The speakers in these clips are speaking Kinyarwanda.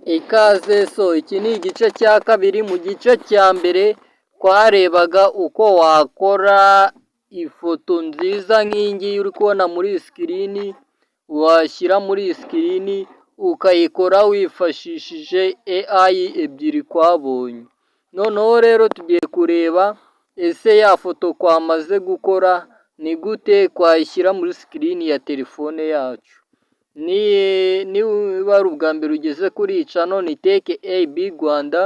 Ikaze iki ni igice cya kabiri. Mu gice cya mbere twarebaga uko wakora ifoto nziza nk'iyi ngiyi uri kubona muri sikirini, washyira muri sikirini ukayikora wifashishije AI ebyiri twabonye. Noneho rero tugiye kureba ese ya foto twamaze gukora ni gute twayishyira muri sikirini ya telefone yacu. Niba ari ubwa mbere ugeze kuri iyi cano ni Tech AB Rwanda,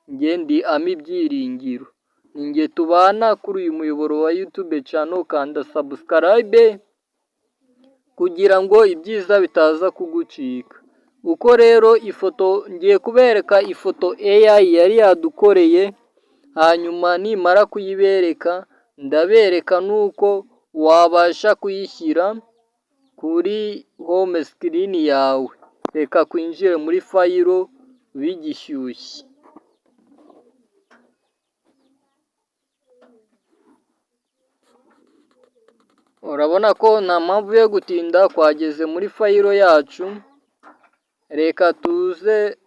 njye ndi Ami Byiringiro. Ni njye tubana kuri uyu muyoboro wa YouTube cano, kanda subscribe kugira ngo ibyiza bitaza kugucika. Uko rero ifoto ngiye kubereka ifoto AI yari yadukoreye, hanyuma nimara kuyibereka ndabereka nuko wabasha kuyishyira kuri home screen yawe. Reka kwinjire muri fayiro bigishyushye. Urabona ko nta mpamvu yo gutinda, twageze muri fayiro yacu. Reka tuze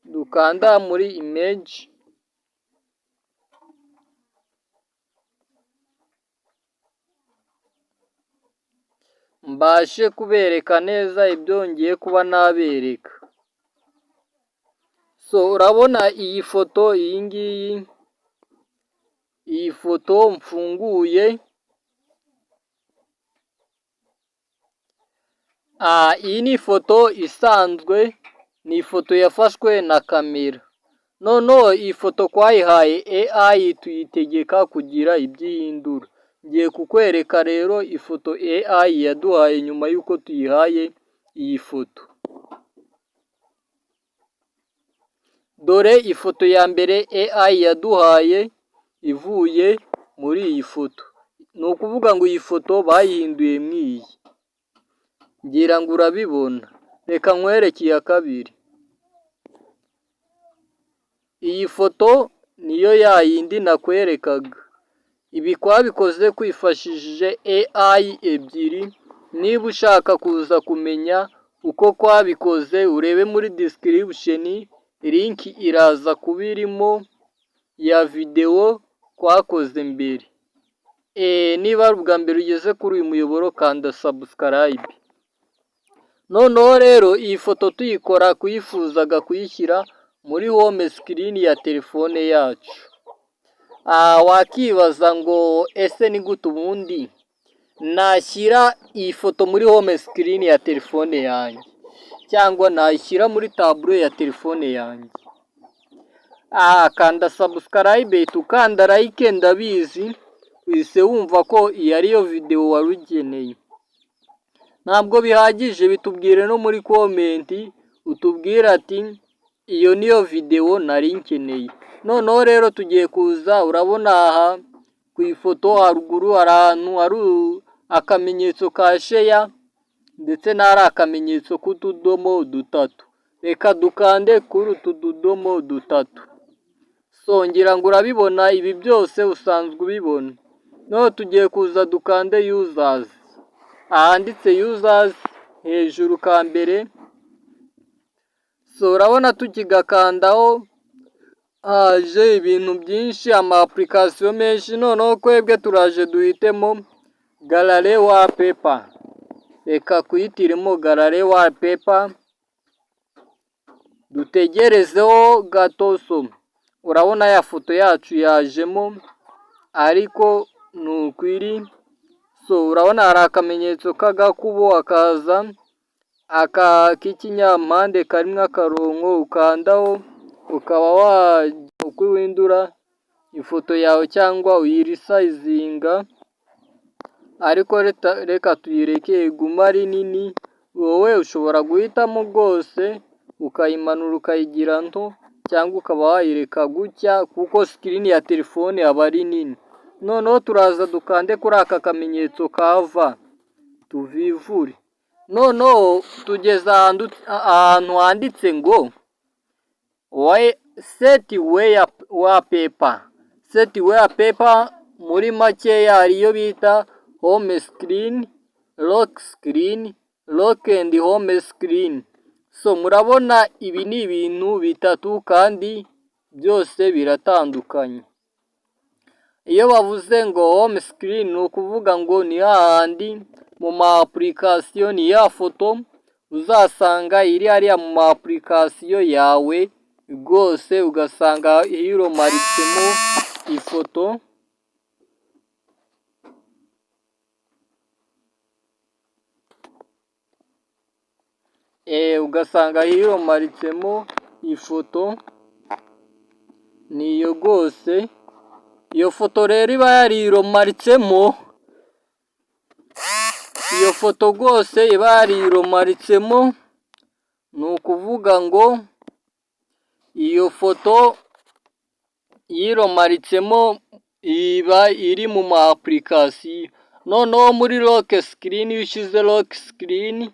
dukanda muri image. Mbashe kubereka neza ibyo ngiye kuba nabereka. Urabona iyi foto, iyi ngiyi, iyi foto mfunguye, iyi ni ifoto isanzwe, ni ifoto yafashwe na kamera. Noneho iyi foto twayihaye AI tuyitegeka kugira ibyo ihindura. Ngiye kukwereka rero ifoto AI yaduhaye nyuma y'uko tuyihaye iyi foto. Dore ifoto ya mbere AI yaduhaye ivuye muri iyi foto. Ni ukuvuga ngo iyi foto bayihinduye mw'iyi. Ngira ngo urabibona. Reka nkwereke iya kabiri. Iyi foto niyo yayindi nakwerekaga. Ibi twabikoze kwifashishije AI ebyiri. Niba ushaka kuza kumenya uko twabikoze, urebe muri description, link iraza kuba irimo ya video twakoze mbere. Niba ari ubwa mbere ugeze kuri uyu muyoboro, kanda subscribe. Noneho rero iyi foto tuyikora, kuyifuzaga kuyishyira muri home screen ya telefone yacu. Wakibaza ngo ese ni gute ubundi nashyira iyi foto muri home screen ya telefone yanjye, cyangwa nayishyira muri tableau ya telefone yanjye? Kanda subscribe, tukanda like. Ndabizi wise wumva ko iyi ariyo video wari ugeneye. Ntabwo bihagije, bitubwire no muri comment, utubwire ati iyo niyo video nari nkeneye. Noneho rero tugiye kuza, urabona aha ku ifoto haruguru hari ahantu hari akamenyetso ka share ndetse n'ari akamenyetso k'utudomo dutatu. Reka dukande kuri utu tudomo dutatu. Ngira ngo urabibona, ibi byose usanzwe ubibona. Noneho tugiye kuza dukande users. Ahanditse users hejuru ka mbere. Urabona tukigakandaho haje ibintu byinshi, ama application menshi. Noneho kwebwe turaje duhitemo gallery wallpaper. Reka kuyitiremo gallery wallpaper. Dutegerezeho gato. Urabona ya foto yacu yajemo, ariko nukwiri. Urabona hari akamenyetso k'agakubo, akaza aka k'ikinyampande karimo akarongo, ukandaho ukaba wajya uko uhindura ifoto yawe cyangwa uyirisizinga. Ariko reka tuyireke iguma ari nini. Wowe ushobora guhitamo rwose ukayimanura ukayigira nto, cyangwa ukaba wayireka gutya kuko screen ya telefone aba ari nini. Noneho turaza dukande kuri aka kamenyetso kava tuvivure. Noneho tugeze ahantu handitse ngo set wallpaper. Set wallpaper muri makeya ariyo bita home screen, lock screen, lock and home screen. So murabona ibi ni ibintu bitatu kandi byose biratandukanye. Iyo bavuze ngo home screen ni ukuvuga ngo ni hahandi mu ma application ya foto uzasanga iri hariya mu ma application yawe rwose, ugasanga hiromaritsemo ifoto. Ugasanga hiromaritsemo ifoto niyo rwose. Iyo foto rero iba yariromaritsemo, iyo foto rwose iba yariromaritsemo, ni ukuvuga ngo iyo foto yiromaritsemo iba iri mu ma application. Noneho muri lock screen, iyo ushyize lock screen,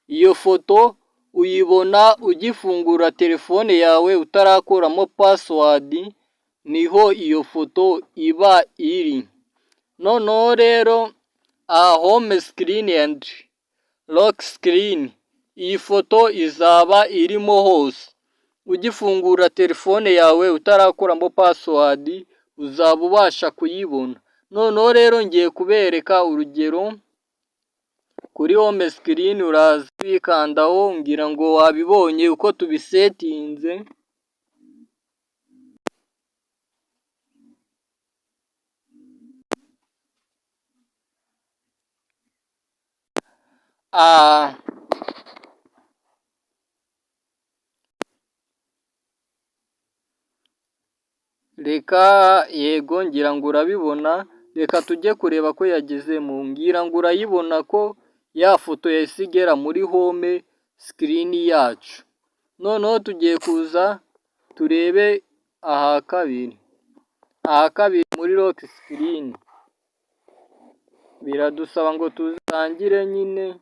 iyo foto uyibona ugifungura telefone yawe utarakuramo password, niho iyo foto iba iri. Noneho rero home screen and lock screen, iyi foto izaba irimo hose. Ugifungura telefone yawe utarakuramo password uzaba ubasha kuyibona. Noneho rero ngiye kubereka urugero kuri home screen. Uraza wikandaho, ngira ngo wabibonye uko tubisetinze. Reka yego, ngira ngo urabibona. Reka tujye kureba ko yagezemo. Ngira ngo urayibona ko ya foto yahise igera muri home screen yacu. Noneho tugiye kuza turebe aha kabiri. Aha kabiri muri lock screen biradusaba ngo tuzangire nyine.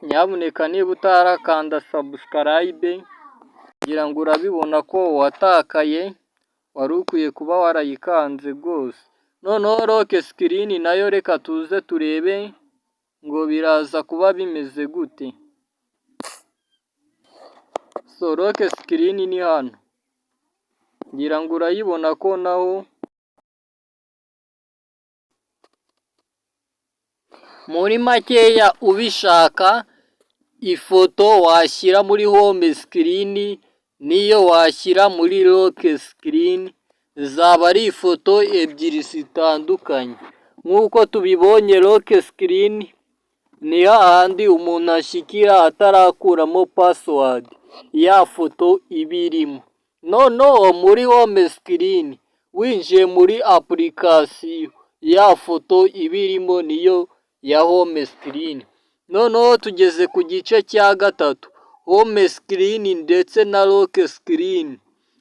Nyamuneka niba utarakanda subscribe, ngira ngo urabibona ko watakaye, wari ukwiye kuba warayikanze rwose. Noneho lock screen nayo reka tuze turebe ngo biraza kuba bimeze gute. So lock screen ni hano, ngira ngo urayibona ko naho muri makeya ubishaka ifoto washyira muri home screen niyo washyira muri lock screen, zaba ari ifoto ebyiri zitandukanye. Nk'uko tubibonye, lock screen ni hahandi umuntu ashyikira atarakuramo password ya foto iba irimo. Noneho muri home screen winjiye muri application, ya foto iba irimo niyo ya home screen. Noneho tugeze ku gice cya gatatu, home screen ndetse na lock screen.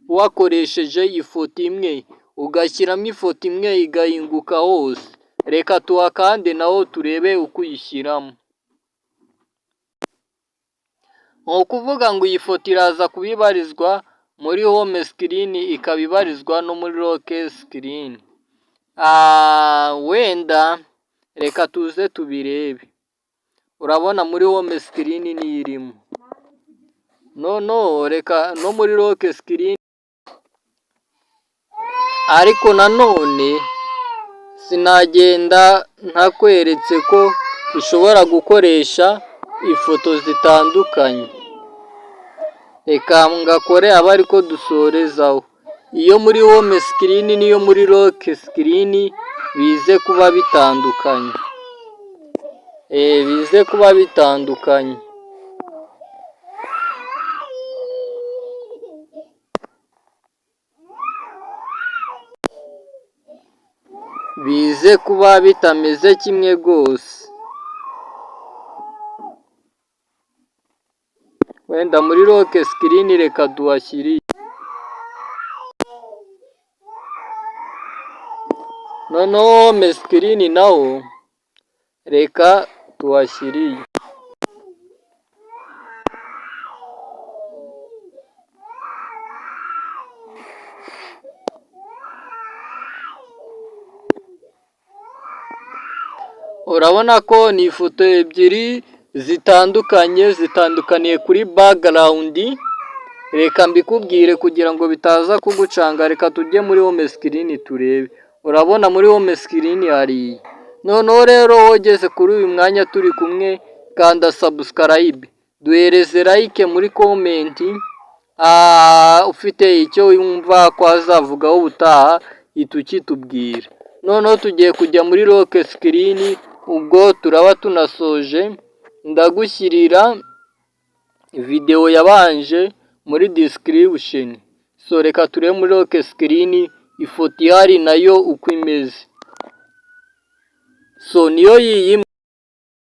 Wakoresheje ifoto imwe ugashyiramo ifoto imwe igahinguka hose. Reka tuhakande naho turebe uko uyishyiramo. Ni ukuvuga ngo iyi foto iraza kubibarizwa muri home screen, ikaba ibarizwa no muri lock screen. Wenda reka tuze tubirebe. Urabona muri home screen niyo irimo. Noneho reka no muri lock screen, ariko nanone sinagenda ntakweretse ko ushobora gukoresha ifoto zitandukanye. Reka ngakore aba ariko dusorezaho. Iyo muri home screen n'iyo muri lock screen bize kuba bitandukanye. Bize kuba bitandukanye. Bize kuba bitameze kimwe rwose. Wenda muri lock screen reka duhashyire. Noneho home screen naho reka tuhashyire. Urabona ko ni ifoto ebyiri zitandukaniye kuri background. Reka mbikubwire kugira ngo bitaza kugucanga, reka tujye muri home screen turebe. Urabona muri home screen hari. Noneho rero wogeze kuri uyu mwanya turi kumwe, kanda subscribe, duhereze like muri comment. Ufite icyo wumva ko azavugaho ubutaha ukitubwira. Noneho tugiye kujya muri lock screen, ubwo turaba tunasoje. Ndagushyirira video yabanje muri description. So reka turebe muri lock screen ifoto ihari nayo uko imeze. So niyo yiyi